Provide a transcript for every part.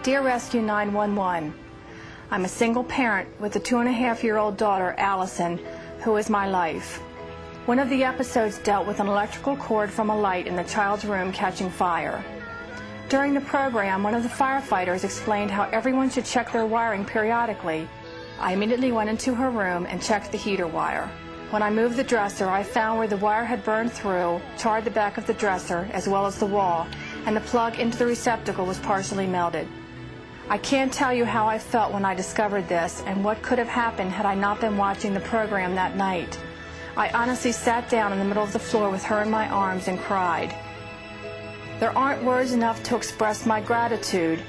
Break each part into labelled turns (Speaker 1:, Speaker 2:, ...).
Speaker 1: Dear Rescue 911, I'm a single parent with a 2.5-year-old daughter, Allison, who is my life. One of the episodes dealt with an electrical cord from a light in the child's room catching fire. During the program, one of the firefighters explained how everyone should check their wiring periodically. I immediately went into her room and checked the heater wire. When I moved the dresser, I found where the wire had burned through, charred the back of the dresser as well as the wall, and the plug into the receptacle was partially melted. I can't tell you how I felt when I discovered this and what could have happened had I not been watching the program that night. I honestly sat down in the middle of the floor with her in my arms and cried. There aren't words enough to express my gratitude.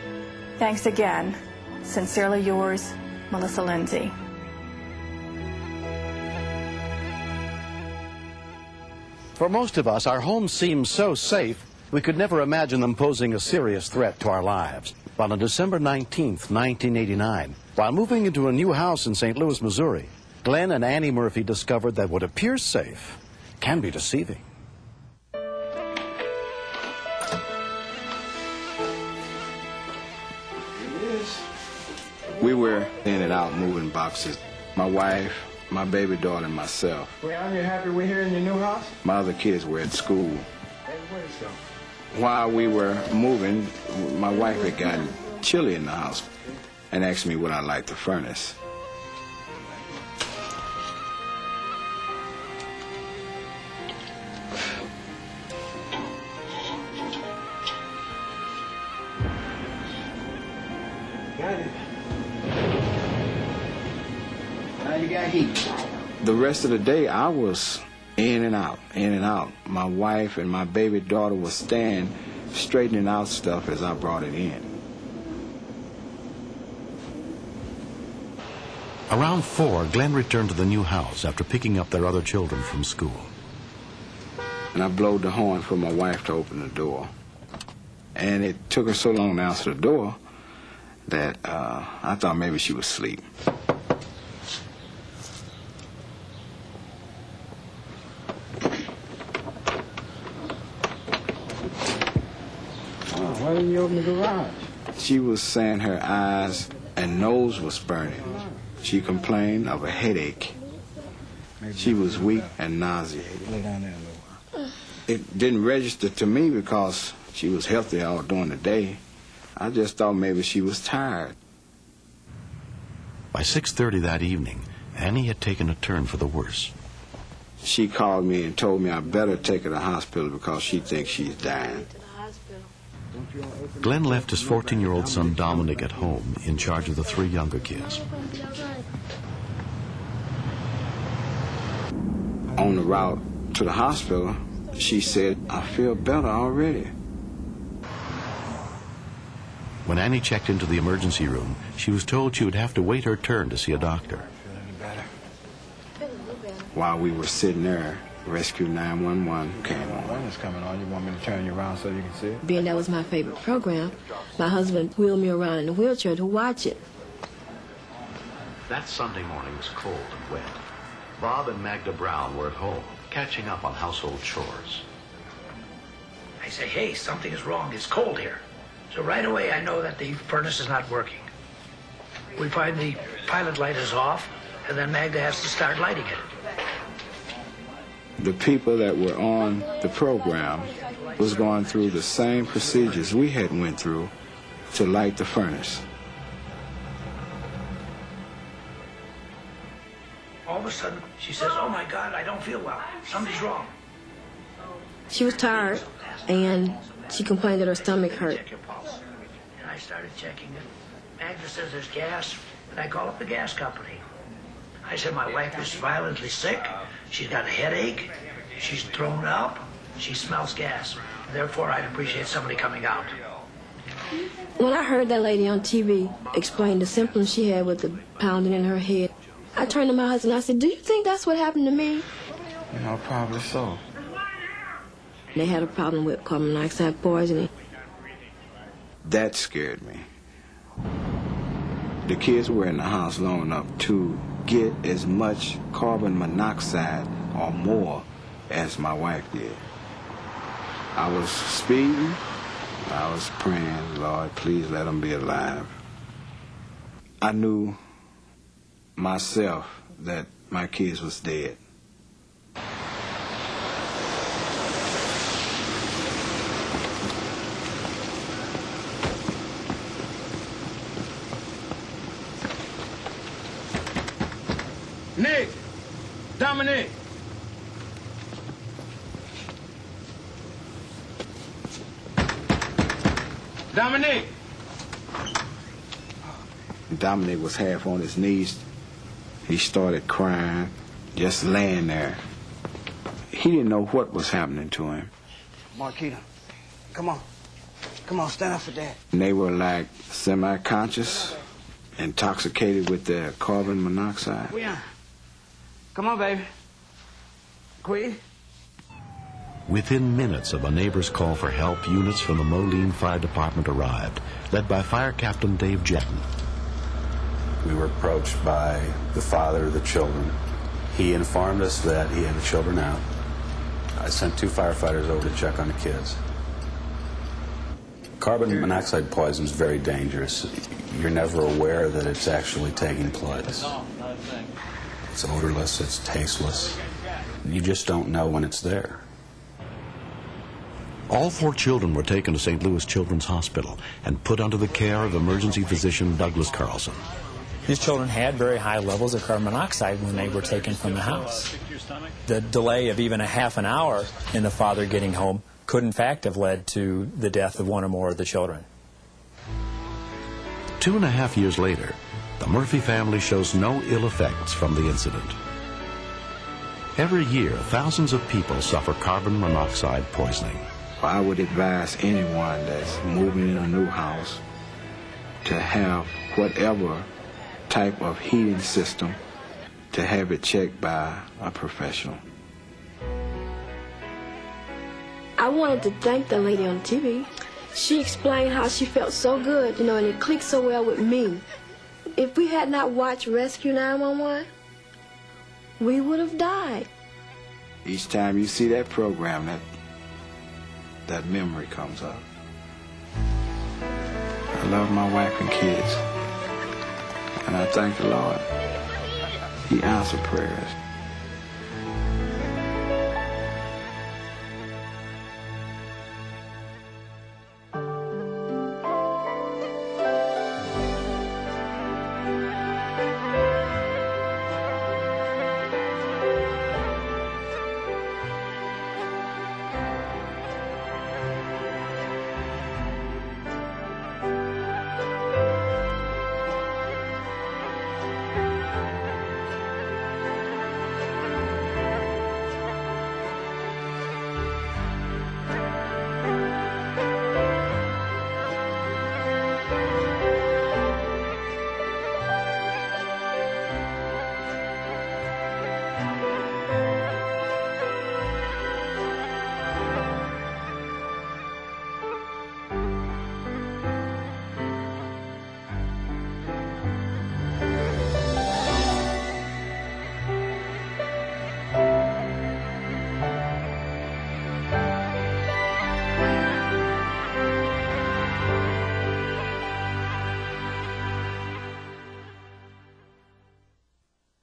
Speaker 1: Thanks again. Sincerely yours, Melissa Lindsay.
Speaker 2: For most of us, our homes seem so safe, we could never imagine them posing a serious threat to our lives. But on December 19th, 1989, while moving into a new house in St. Louis, Missouri, Glenn and Annie Murphy discovered that what appears safe can be deceiving.
Speaker 3: We were in and out moving boxes. My wife, my baby daughter, and myself.
Speaker 4: Well, aren't you happy we're here in your new house?
Speaker 3: My other kids were at school.
Speaker 4: Hey, where's so?
Speaker 3: While we were moving, my wife had gotten chilly in the house and asked me would I like to furnace.
Speaker 4: Got it. Now you got heat.
Speaker 3: The rest of the day, I was in and out, in and out. My wife and my baby daughter was standing, straightening out stuff as I brought it in.
Speaker 2: Around 4, Glenn returned to the new house after picking up their other children from school.
Speaker 3: And I blowed the horn for my wife to open the door. And it took her so long to answer the door that I thought maybe she was asleep.
Speaker 4: Why didn't you open the garage?
Speaker 3: She was saying her eyes and nose was burning. She complained of a headache. She was weak and nauseated.
Speaker 4: Lay down there a little while.
Speaker 3: It didn't register to me because she was healthy all during the day. I just thought maybe she was tired.
Speaker 2: By 6:30 that evening, Annie had taken a turn for the worse.
Speaker 3: She called me and told me I better take her to the hospital because she thinks she's dying.
Speaker 2: Glenn left his 14-year-old son Dominic at home in charge of the 3 younger kids.
Speaker 3: On the route to the hospital, she said, I feel better already.
Speaker 2: When Annie checked into the emergency room, she was told she would have to wait her turn to see a doctor.
Speaker 3: While we were sitting there, Rescue 911 came on.
Speaker 4: When it's coming on, you want me to turn you around so you can see it?
Speaker 5: Being that was my favorite program, my husband wheeled me around in a wheelchair to watch it.
Speaker 2: That Sunday morning was cold and wet. Bob and Magda Brown were at home, catching up on household chores.
Speaker 6: I say, hey, something is wrong. It's cold here. So right away I know that the furnace is not working. We find the pilot light is off, and then Magda has to start lighting it.
Speaker 3: The people that were on the program was going through the same procedures we had went through to light the furnace.
Speaker 6: All of a sudden, she says, oh my God, I don't feel well. Something's wrong.
Speaker 5: She was tired, and she complained that her stomach hurt.
Speaker 6: Check your pulse. And I started checking it. Magda says there's gas, and I call up the gas company. I said, my wife is violently sick. She's got a headache. She's thrown up. She smells gas. Therefore, I'd appreciate somebody coming out.
Speaker 5: When I heard that lady on TV explain the symptoms she had with the pounding in her head, I turned to my husband and I said, do you think that's what happened to me?
Speaker 4: You know, probably so.
Speaker 5: They had a problem with carbon monoxide poisoning.
Speaker 3: That scared me. The kids were in the house long enough to get as much carbon monoxide or more as my wife did. I was speeding, I was praying, Lord, please let them be alive. I knew myself that my kids was dead.
Speaker 4: Nick! Dominic! Dominic!
Speaker 3: Dominic was half on his knees. He started crying, just laying there. He didn't know what was happening to him.
Speaker 7: Marquita, come on. Come on, stand up for Dad.
Speaker 3: And they were like semi-conscious, intoxicated with their carbon monoxide.
Speaker 7: Come on, baby. Queen.
Speaker 2: Within minutes of a neighbor's call for help, units from the Moline Fire Department arrived, led by Fire Captain Dave Jetton.
Speaker 8: We were approached by the father of the children. He informed us that he had the children out. I sent 2 firefighters over to check on the kids. Carbon monoxide poison is very dangerous. You're never aware that it's actually taking place. It's odorless, it's tasteless. You just don't know when it's there.
Speaker 2: All 4 children were taken to St. Louis Children's Hospital and put under the care of emergency physician Douglas Carlson.
Speaker 9: These children had very high levels of carbon monoxide when they were taken from the house. The delay of even a half an hour in the father getting home could in fact have led to the death of 1 or more of the children.
Speaker 2: 2.5 years later, the Murphy family shows no ill effects from the incident. Every year, thousands of people suffer carbon monoxide poisoning.
Speaker 3: I would advise anyone that's moving in a new house to have whatever type of heating system, to have it checked by a professional.
Speaker 5: I wanted to thank the lady on TV. She explained how she felt so good, and it clicked so well with me. If we had not watched Rescue 911, we would have died.
Speaker 3: Each time you see that program, that memory comes up. I love my wife and kids, and I thank the Lord. He answered prayers.